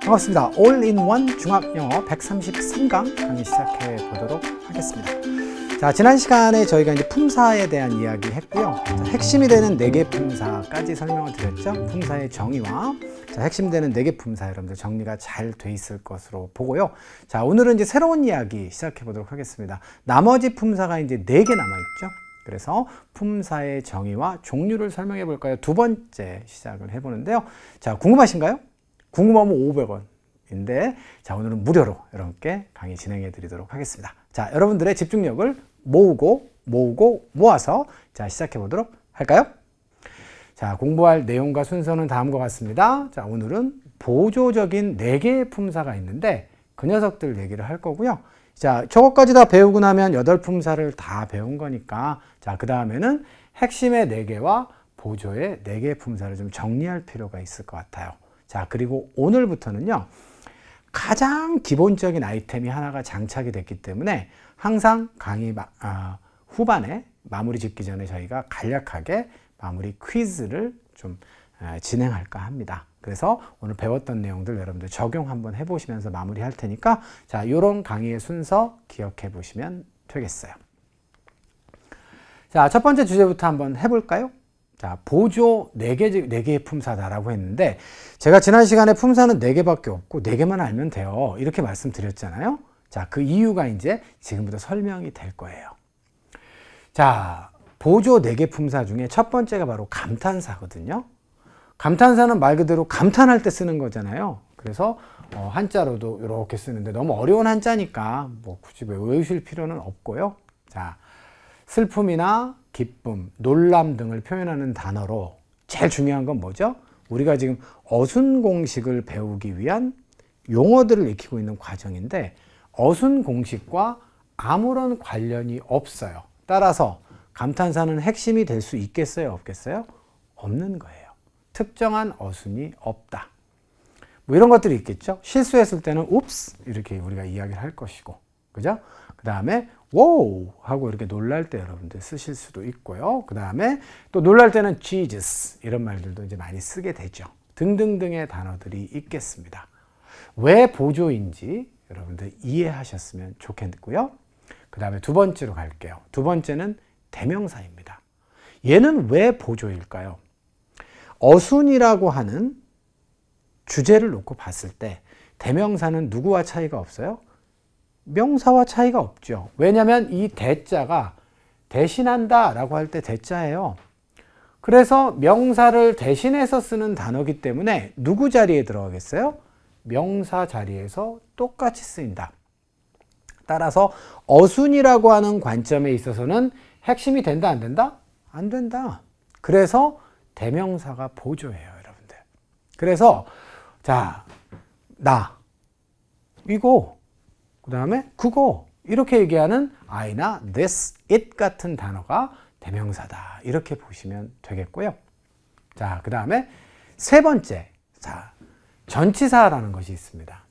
반갑습니다. 올인원 중학영어 133강 강의 시작해 보도록 하겠습니다. 자, 지난 시간에 저희가 이제 품사에 대한 이야기 했고요. 자, 핵심이 되는 4개 품사까지 설명을 드렸죠. 품사의 정의와 핵심 되는 4개 품사 여러분들 정리가 잘 돼 있을 것으로 보고요. 자, 오늘은 이제 새로운 이야기 시작해 보도록 하겠습니다. 나머지 품사가 이제 4개 남아 있죠. 그래서 품사의 정의와 종류를 설명해 볼까요? 두 번째 시작을 해 보는데요. 자, 궁금하신가요? 궁금하면 500원인데, 자, 오늘은 무료로 여러분께 강의 진행해 드리도록 하겠습니다. 자, 여러분들의 집중력을 모아서 자, 시작해 보도록 할까요? 자, 공부할 내용과 순서는 다음과 같습니다. 자, 오늘은 보조적인 4개의 품사가 있는데 그 녀석들 얘기를 할 거고요. 자, 저것까지 다 배우고 나면 8품사를 다 배운 거니까, 자, 그 다음에는 핵심의 4개와 보조의 4개의 품사를 좀 정리할 필요가 있을 것 같아요. 자, 그리고 오늘부터는요, 가장 기본적인 아이템이 하나가 장착이 됐기 때문에 항상 강의 후반에 마무리 짓기 전에 저희가 간략하게 마무리 퀴즈를 좀 진행할까 합니다. 그래서 오늘 배웠던 내용들 여러분들 적용 한번 해보시면서 마무리 할 테니까, 자, 요런 강의의 순서 기억해 보시면 되겠어요. 자, 첫 번째 주제부터 한번 해볼까요? 자, 보조 4개의 품사다라고 했는데, 제가 지난 시간에 품사는 4개밖에 없고 4개만 알면 돼요, 이렇게 말씀드렸잖아요. 자, 그 이유가 이제 지금부터 설명이 될 거예요. 자, 보조 4개 품사 중에 첫 번째가 바로 감탄사거든요. 감탄사는 말 그대로 감탄할 때 쓰는 거잖아요. 그래서 한자로도 이렇게 쓰는데 너무 어려운 한자니까 뭐 굳이 외우실 필요는 없고요. 자, 슬픔이나 기쁨, 놀람 등을 표현하는 단어로 제일 중요한 건 뭐죠? 우리가 지금 어순 공식을 배우기 위한 용어들을 익히고 있는 과정인데, 어순 공식과 아무런 관련이 없어요. 따라서 감탄사는 핵심이 될 수 있겠어요? 없겠어요? 없는 거예요. 특정한 어순이 없다. 뭐 이런 것들이 있겠죠. 실수했을 때는 옵스 이렇게 우리가 이야기를 할 것이고, 그죠? 그 다음에 wow 하고 이렇게 놀랄 때 여러분들 쓰실 수도 있고요. 그 다음에 또 놀랄 때는 Jesus 이런 말들도 이제 많이 쓰게 되죠. 등등등의 단어들이 있겠습니다. 왜 보조인지 여러분들 이해하셨으면 좋겠고요. 그 다음에 두 번째로 갈게요. 두 번째는 대명사입니다. 얘는 왜 보조일까요? 어순이라고 하는 주제를 놓고 봤을 때 대명사는 누구와 차이가 없어요? 명사와 차이가 없죠. 왜냐하면 이 대자가 대신한다 라고 할 때 대자예요. 그래서 명사를 대신해서 쓰는 단어이기 때문에 누구 자리에 들어가겠어요? 명사 자리에서 똑같이 쓰인다. 따라서 어순이라고 하는 관점에 있어서는 핵심이 된다, 안 된다? 안 된다. 그래서 대명사가 보조예요, 여러분들. 그래서 자, 나, 이거, 그 다음에 그거, 이렇게 얘기하는 I나 this, it 같은 단어가 대명사다, 이렇게 보시면 되겠고요. 자, 그 다음에 세 번째, 자, 전치사라는 것이 있습니다.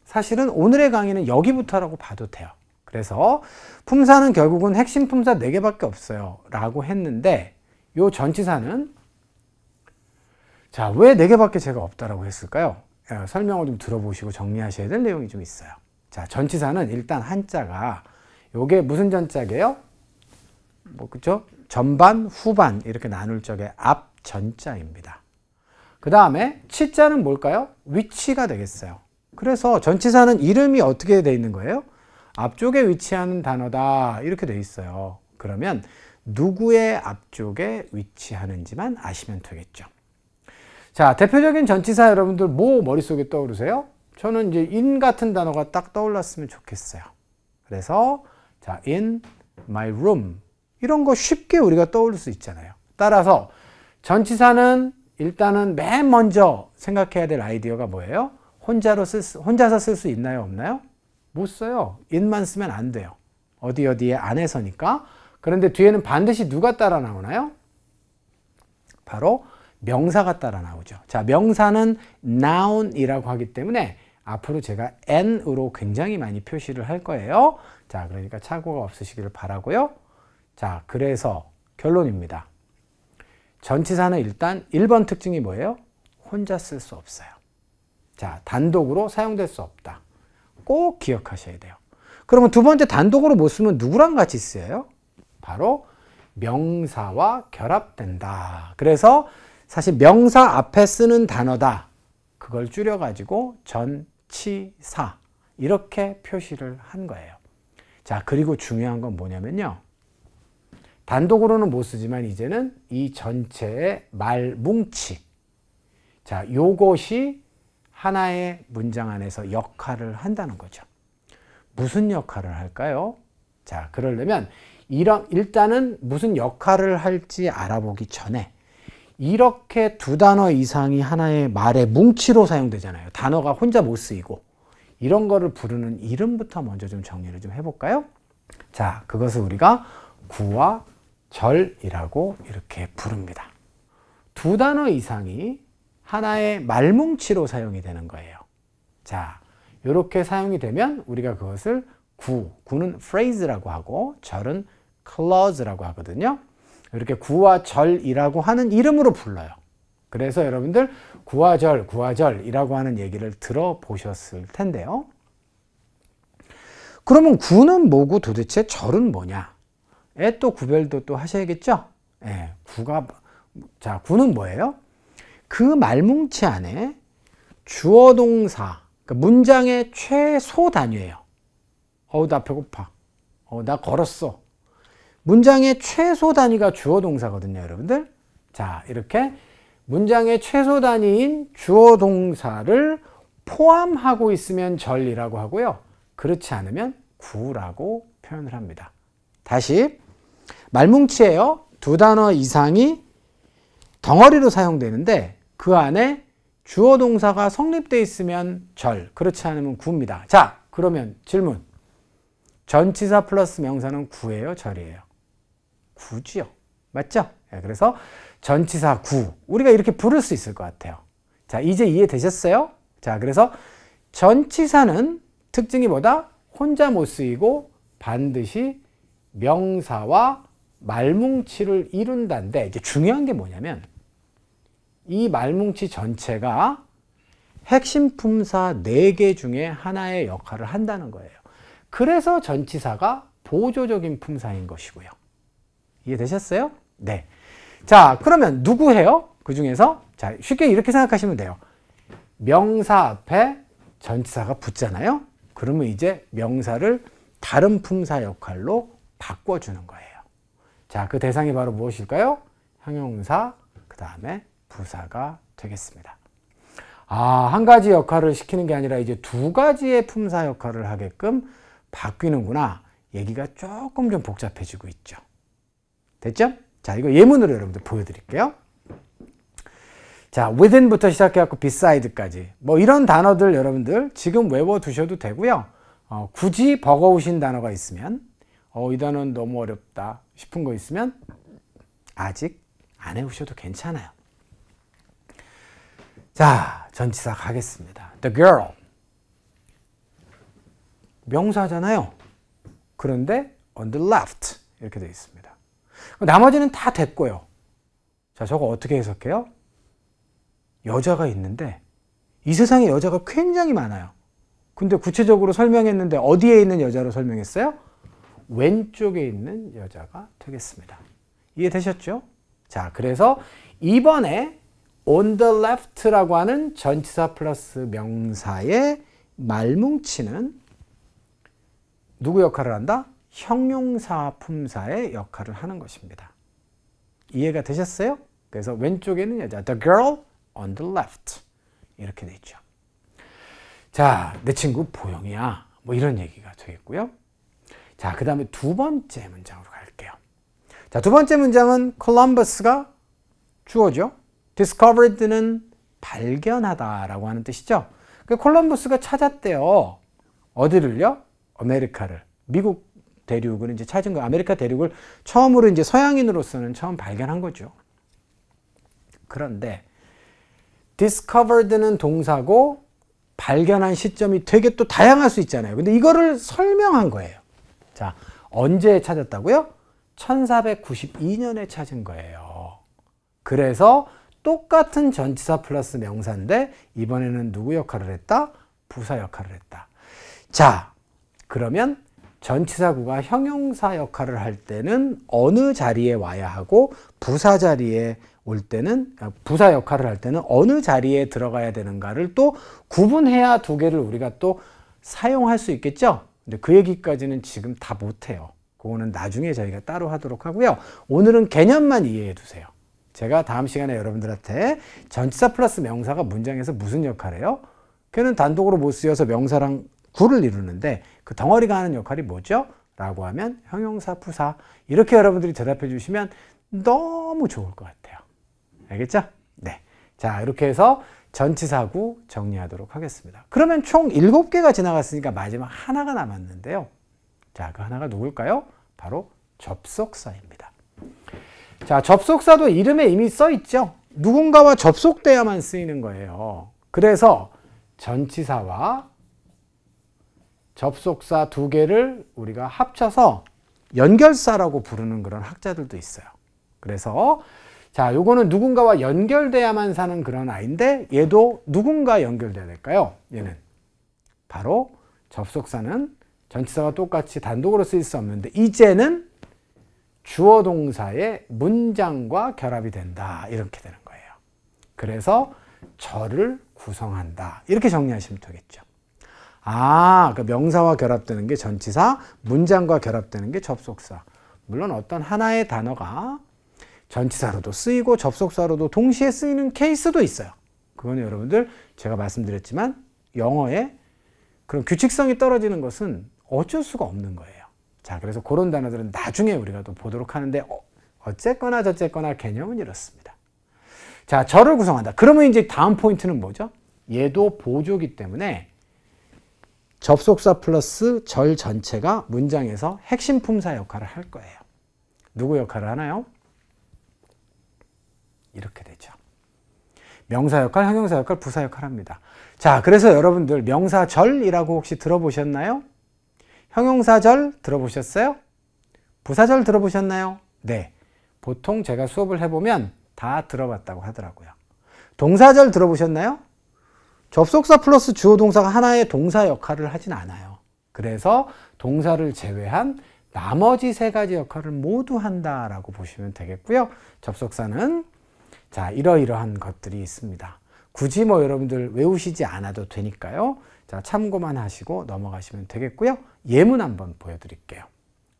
사실은 오늘의 강의는 여기부터라고 봐도 돼요. 그래서 품사는 결국은 핵심 품사 4개밖에 없어요 라고 했는데, 요 전치사는 자, 왜 4개밖에 제가 없다라고 했을까요? 설명을 좀 들어보시고 정리하셔야 될 내용이 좀 있어요. 자, 전치사는 일단 한자가 요게 무슨 전자게요? 뭐, 그쵸? 전반, 후반 이렇게 나눌 적에 앞 전자입니다. 그 다음에 치자는 뭘까요? 위치가 되겠어요. 그래서 전치사는 이름이 어떻게 돼 있는 거예요? 앞쪽에 위치하는 단어다, 이렇게 돼 있어요. 그러면 누구의 앞쪽에 위치하는지만 아시면 되겠죠. 자, 대표적인 전치사 여러분들 뭐 머릿속에 떠오르세요? 저는 이제 in 같은 단어가 딱 떠올랐으면 좋겠어요. 그래서 자, in my room 이런 거 쉽게 우리가 떠올릴 수 있잖아요. 따라서 전치사는 일단은 맨 먼저 생각해야 될 아이디어가 뭐예요? 혼자서 쓸 수 있나요? 없나요? 못 써요. in만 쓰면 안 돼요. 어디에 안에서니까. 그런데 뒤에는 반드시 누가 따라 나오나요? 바로 명사가 따라 나오죠. 자, 명사는 noun이라고 하기 때문에 앞으로 제가 n으로 굉장히 많이 표시를 할 거예요. 자, 그러니까 착오가 없으시기를 바라고요. 자, 그래서 결론입니다. 전치사는 일단 1번 특징이 뭐예요? 혼자 쓸 수 없어요. 자, 단독으로 사용될 수 없다. 꼭 기억하셔야 돼요. 그러면 두 번째 단독으로 못 쓰면 누구랑 같이 쓰여요? 바로 명사와 결합된다. 그래서 사실 명사 앞에 쓰는 단어다. 그걸 줄여가지고 전치사 이렇게 표시를 한 거예요. 자, 그리고 중요한 건 뭐냐면요. 단독으로는 못 쓰지만 이제는 이 전체의 말뭉치. 자, 요것이 하나의 문장 안에서 역할을 한다는 거죠. 무슨 역할을 할까요? 자, 그러려면 일단은 무슨 역할을 할지 알아보기 전에 이렇게 두 단어 이상이 하나의 말의 뭉치로 사용되잖아요. 단어가 혼자 못 쓰이고 이런 거를 부르는 이름부터 먼저 좀 정리를 좀 해볼까요? 자, 그것을 우리가 구와 절이라고 이렇게 부릅니다. 두 단어 이상이 하나의 말뭉치로 사용이 되는 거예요. 자, 이렇게 사용이 되면 우리가 그것을 구는 phrase라고 하고 절은 clause라고 하거든요. 이렇게 구와 절이라고 하는 이름으로 불러요. 그래서 여러분들 구와 절이라고 하는 얘기를 들어보셨을 텐데요. 그러면 구는 뭐고 도대체 절은 뭐냐? 또 구별도 또 하셔야겠죠? 예, 구는 뭐예요? 그 말뭉치 안에 주어 동사, 그러니까 문장의 최소 단위예요. 나 배고파. 나 걸었어. 문장의 최소 단위가 주어 동사거든요, 여러분들. 자, 이렇게 문장의 최소 단위인 주어 동사를 포함하고 있으면 절이라고 하고요. 그렇지 않으면 구라고 표현을 합니다. 다시 말뭉치예요. 두 단어 이상이 덩어리로 사용되는데 그 안에 주어 동사가 성립되어 있으면 절, 그렇지 않으면 구입니다. 자, 그러면 질문. 전치사 플러스 명사는 구예요, 절이에요? 구지요. 맞죠? 그래서 전치사 구. 우리가 이렇게 부를 수 있을 것 같아요. 자, 이제 이해되셨어요? 자, 그래서 전치사는 특징이 뭐다? 혼자 못 쓰이고 반드시 명사와 말뭉치를 이룬다는데 이제 중요한 게 뭐냐면 이 말뭉치 전체가 핵심 품사 4개 중에 하나의 역할을 한다는 거예요. 그래서 전치사가 보조적인 품사인 것이고요. 이해되셨어요? 네. 자, 그러면 누구 해요? 그 중에서? 자, 쉽게 이렇게 생각하시면 돼요. 명사 앞에 전치사가 붙잖아요? 그러면 이제 명사를 다른 품사 역할로 바꿔주는 거예요. 자, 그 대상이 바로 무엇일까요? 형용사, 그 다음에 부사가 되겠습니다. 한 가지 역할을 시키는 게 아니라 이제 두 가지의 품사 역할을 하게끔 바뀌는구나. 얘기가 조금 좀 복잡해지고 있죠. 됐죠? 자, 이거 예문으로 여러분들 보여드릴게요. 자, within부터 시작해갖고 beside까지. 뭐 이런 단어들 여러분들 지금 외워두셔도 되고요. 굳이 버거우신 단어가 있으면, 이 단어는 너무 어렵다 싶은 거 있으면 아직 안 해오셔도 괜찮아요. 자, 전치사 가겠습니다. The girl. 명사잖아요. 그런데 on the left 이렇게 되어 있습니다. 나머지는 다 됐고요. 자, 저거 어떻게 해석해요? 여자가 있는데 이 세상에 여자가 굉장히 많아요. 근데 구체적으로 설명했는데 어디에 있는 여자로 설명했어요? 왼쪽에 있는 여자가 되겠습니다. 이해되셨죠? 자, 그래서 이번에 on the left라고 하는 전치사 플러스 명사의 말뭉치는 누구 역할을 한다? 형용사 품사의 역할을 하는 것입니다. 이해가 되셨어요? 그래서 왼쪽에 있는 여자, the girl on the left 이렇게 돼 있죠. 자, 내 친구 보영이야. 뭐 이런 얘기가 되겠고요. 자, 그 다음에 두 번째 문장으로 갈게요. 자, 두 번째 문장은 콜럼버스가 주어죠. discovered는 발견하다라고 하는 뜻이죠. 콜럼버스가 찾았대요. 어디를요? 아메리카를. 미국 대륙을 이제 찾은 거, 아메리카 대륙을 처음으로 이제 서양인으로서는 처음 발견한 거죠. 그런데 discovered는 동사고 발견한 시점이 되게 또 다양할 수 있잖아요. 근데 이거를 설명한 거예요. 자, 언제 찾았다고요? 1492년에 찾은 거예요. 그래서 똑같은 전치사 플러스 명사인데 이번에는 누구 역할을 했다? 부사 역할을 했다. 자, 그러면 전치사구가 형용사 역할을 할 때는 어느 자리에 와야 하고 부사 자리에 올 때는 부사 역할을 할 때는 어느 자리에 들어가야 되는가를 또 구분해야 두 개를 우리가 또 사용할 수 있겠죠? 근데 그 얘기까지는 지금 다 못해요. 그거는 나중에 저희가 따로 하도록 하고요. 오늘은 개념만 이해해 두세요. 제가 다음 시간에 여러분들한테 전치사 플러스 명사가 문장에서 무슨 역할을 해요? 걔는 단독으로 못 쓰여서 명사랑 구를 이루는데 그 덩어리가 하는 역할이 뭐죠? 라고 하면 형용사, 부사. 이렇게 여러분들이 대답해 주시면 너무 좋을 것 같아요. 알겠죠? 네. 자, 이렇게 해서 전치사구 정리하도록 하겠습니다. 그러면 총 7개가 지나갔으니까 마지막 하나가 남았는데요. 자, 그 하나가 누굴까요? 바로 접속사입니다. 자, 접속사도 이름에 이미 써 있죠? 누군가와 접속돼야만 쓰이는 거예요. 그래서 전치사와 접속사 두 개를 우리가 합쳐서 연결사라고 부르는 그런 학자들도 있어요. 그래서 자, 요거는 누군가와 연결돼야만 사는 그런 아이인데 얘도 누군가 연결돼야 될까요? 얘는 바로 접속사는 전치사와 똑같이 단독으로 쓰일 수 없는데 이제는 주어 동사의 문장과 결합이 된다. 이렇게 되는 거예요. 그래서 절을 구성한다. 이렇게 정리하시면 되겠죠. 아, 그러니까 명사와 결합되는 게 전치사, 문장과 결합되는 게 접속사. 물론 어떤 하나의 단어가 전치사로도 쓰이고 접속사로도 동시에 쓰이는 케이스도 있어요. 그건 여러분들 제가 말씀드렸지만 영어에 그런 규칙성이 떨어지는 것은 어쩔 수가 없는 거예요. 자, 그래서 그런 단어들은 나중에 우리가 또 보도록 하는데 어쨌거나 저쨌거나 개념은 이렇습니다. 자, 절을 구성한다. 그러면 이제 다음 포인트는 뭐죠? 얘도 보조기 때문에 접속사 플러스 절 전체가 문장에서 핵심 품사 역할을 할 거예요. 누구 역할을 하나요? 이렇게 되죠. 명사 역할, 형용사 역할, 부사 역할 합니다. 자, 그래서 여러분들 명사절이라고 혹시 들어보셨나요? 형용사절 들어보셨어요? 부사절 들어보셨나요? 네. 보통 제가 수업을 해보면 다 들어봤다고 하더라고요. 동사절 들어보셨나요? 접속사 플러스 주어 동사가 하나의 동사 역할을 하진 않아요. 그래서 동사를 제외한 나머지 세 가지 역할을 모두 한다라고 보시면 되겠고요. 접속사는 자, 이러이러한 것들이 있습니다. 굳이 뭐 여러분들 외우시지 않아도 되니까요. 자, 참고만 하시고 넘어가시면 되겠고요. 예문 한번 보여드릴게요.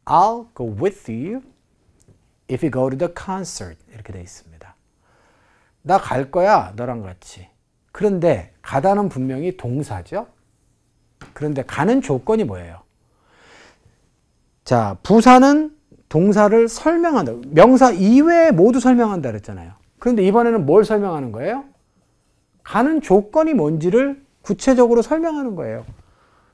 I'll go with you if you go to the concert. 이렇게 되어 있습니다. 나 갈 거야, 너랑 같이. 그런데 가다는 분명히 동사죠. 그런데 가는 조건이 뭐예요? 자, 부사는 동사를 설명한다. 명사 이외에 모두 설명한다 그랬잖아요. 그런데 이번에는 뭘 설명하는 거예요? 가는 조건이 뭔지를 구체적으로 설명하는 거예요.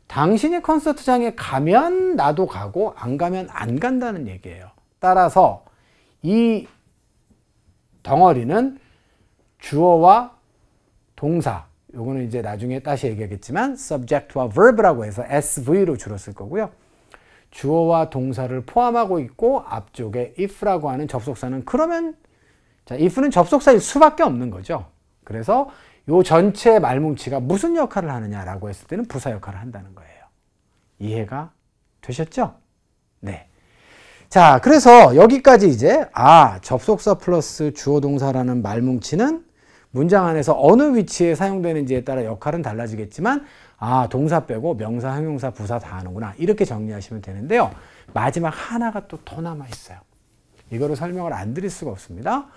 당신이 콘서트장에 가면 나도 가고 안 가면 안 간다는 얘기예요. 따라서 이 덩어리는 주어와 동사, 요거는 이제 나중에 다시 얘기하겠지만 subject와 verb라고 해서 SV로 주로 쓸 거고요. 주어와 동사를 포함하고 있고 앞쪽에 if라고 하는 접속사는 그러면 자, if는 접속사일 수밖에 없는 거죠. 그래서 요 전체 말뭉치가 무슨 역할을 하느냐라고 했을 때는 부사 역할을 한다는 거예요. 이해가 되셨죠? 네. 자, 그래서 여기까지 이제 접속사 플러스 주어 동사라는 말뭉치는 문장 안에서 어느 위치에 사용되는지에 따라 역할은 달라지겠지만 동사 빼고 명사, 형용사, 부사 다 하는구나. 이렇게 정리하시면 되는데요. 마지막 하나가 또 더 남아 있어요. 이거를 설명을 안 드릴 수가 없습니다.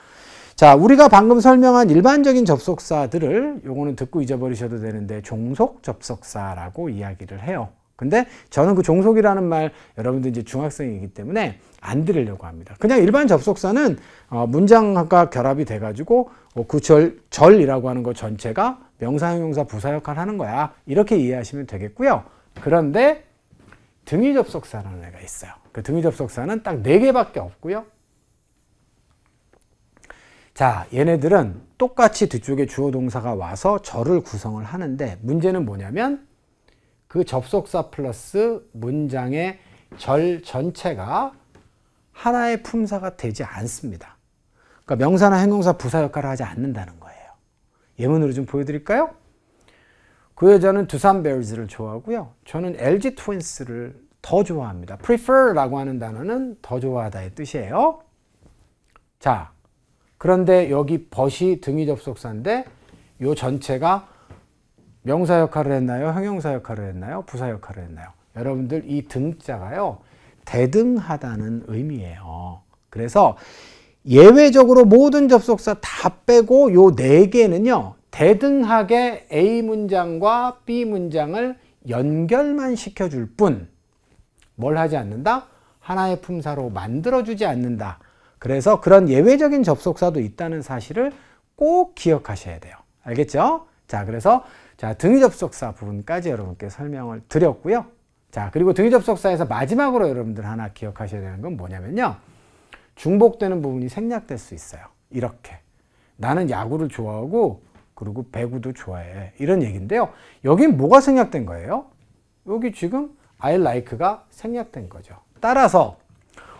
자, 우리가 방금 설명한 일반적인 접속사들을 요거는 듣고 잊어버리셔도 되는데 종속 접속사라고 이야기를 해요. 근데 저는 그 종속이라는 말 여러분들 이제 중학생이기 때문에 안 들으려고 합니다. 그냥 일반 접속사는 문장과 결합이 돼가지고 그 절이라고 하는 것 전체가 명사, 형용사, 부사 역할을 하는 거야. 이렇게 이해하시면 되겠고요. 그런데 등위 접속사라는 애가 있어요. 그 등위 접속사는 딱 4개밖에 없고요. 자, 얘네들은 똑같이 뒤쪽에 주어 동사가 와서 절을 구성을 하는데 문제는 뭐냐면 그 접속사 플러스 문장의 절 전체가 하나의 품사가 되지 않습니다. 그러니까 명사나 형용사, 부사 역할을 하지 않는다는 거예요. 예문으로 좀 보여드릴까요? 그 여자는 두산 베어즈를 좋아하고요. 저는 LG 트윈스를 더 좋아합니다. prefer라고 하는 단어는 더 좋아하다의 뜻이에요. 자, 그런데 여기 but이 등위 접속사인데 이 전체가 명사 역할을 했나요? 형용사 역할을 했나요? 부사 역할을 했나요? 여러분들 이 등자가요, 대등하다는 의미예요. 그래서 예외적으로 모든 접속사 다 빼고 요 4개는요, 대등하게 A 문장과 B 문장을 연결만 시켜줄 뿐, 뭘 하지 않는다? 하나의 품사로 만들어주지 않는다. 그래서 그런 예외적인 접속사도 있다는 사실을 꼭 기억하셔야 돼요. 알겠죠? 자, 그래서 자, 등위 접속사 부분까지 여러분께 설명을 드렸고요. 자, 그리고 등위 접속사에서 마지막으로 여러분들 하나 기억하셔야 되는 건 뭐냐면요, 중복되는 부분이 생략될 수 있어요. 이렇게 나는 야구를 좋아하고 그리고 배구도 좋아해, 이런 얘기인데요. 여긴 뭐가 생략된 거예요? 여기 지금 I like가 생략된 거죠. 따라서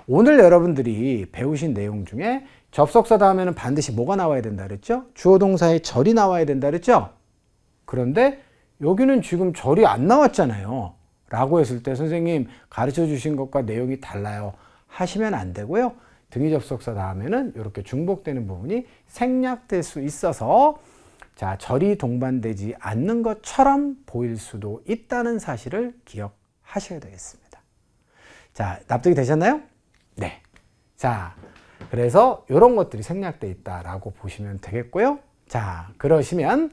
오늘 여러분들이 배우신 내용 중에 접속사 다음에는 반드시 뭐가 나와야 된다 그랬죠? 주어 동사의 절이 나와야 된다 그랬죠? 그런데 여기는 지금 절이 안 나왔잖아요. 라고 했을 때 선생님 가르쳐 주신 것과 내용이 달라요 하시면 안 되고요. 등위 접속사 다음에는 이렇게 중복되는 부분이 생략될 수 있어서, 자, 절이 동반되지 않는 것처럼 보일 수도 있다는 사실을 기억하셔야 되겠습니다. 자, 납득이 되셨나요? 네. 자, 그래서 이런 것들이 생략되어 있다라고 보시면 되겠고요. 자, 그러시면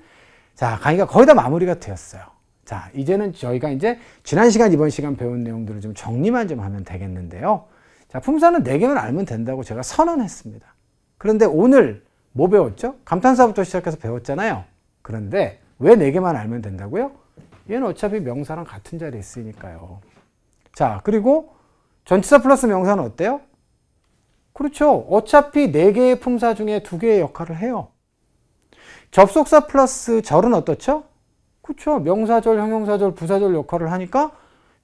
자, 강의가 거의 다 마무리가 되었어요. 자, 이제는 저희가 이제 지난 시간, 이번 시간 배운 내용들을 좀 정리만 좀 하면 되겠는데요. 자, 품사는 4개만 알면 된다고 제가 선언했습니다. 그런데 오늘 뭐 배웠죠? 감탄사부터 시작해서 배웠잖아요. 그런데 왜 4개만 알면 된다고요? 얘는 어차피 명사랑 같은 자리에 있으니까요. 자, 그리고 전치사 플러스 명사는 어때요? 그렇죠. 어차피 4개의 품사 중에 2개의 역할을 해요. 접속사 플러스 절은 어떻죠? 그렇죠. 명사절, 형용사절, 부사절 역할을 하니까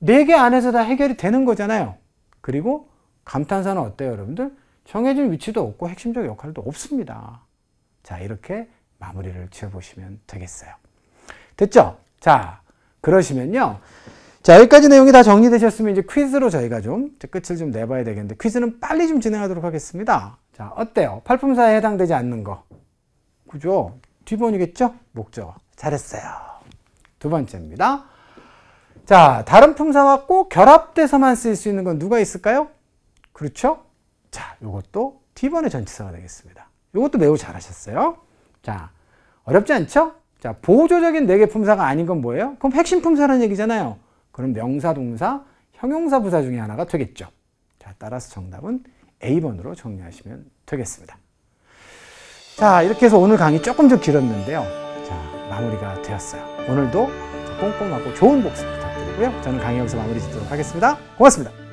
4개 안에서 다 해결이 되는 거잖아요. 그리고 감탄사는 어때요, 여러분들? 정해진 위치도 없고 핵심적 역할도 없습니다. 자, 이렇게 마무리를 지어보시면 되겠어요. 됐죠? 자, 그러시면요. 자, 여기까지 내용이 다 정리되셨으면 이제 퀴즈로 저희가 좀 끝을 좀 내봐야 되겠는데, 퀴즈는 빨리 좀 진행하도록 하겠습니다. 자, 어때요? 팔품사에 해당되지 않는 거. 그죠? 뒷번이겠죠? 목적어. 잘했어요. 두 번째입니다. 자, 다른 품사와 꼭 결합돼서만 쓸 수 있는 건 누가 있을까요? 그렇죠? 자, 요것도 뒷번의 전치사가 되겠습니다. 요것도 매우 잘하셨어요. 자, 어렵지 않죠? 자, 보조적인 4개 품사가 아닌 건 뭐예요? 그럼 핵심 품사라는 얘기잖아요. 그럼 명사, 동사, 형용사, 부사 중에 하나가 되겠죠. 자, 따라서 정답은 A번으로 정리하시면 되겠습니다. 자, 이렇게 해서 오늘 강의 조금 좀 길었는데요. 자, 마무리가 되었어요. 오늘도 꼼꼼하고 좋은 복습 부탁드리고요. 저는 강의 여기서 마무리 짓도록 하겠습니다. 고맙습니다.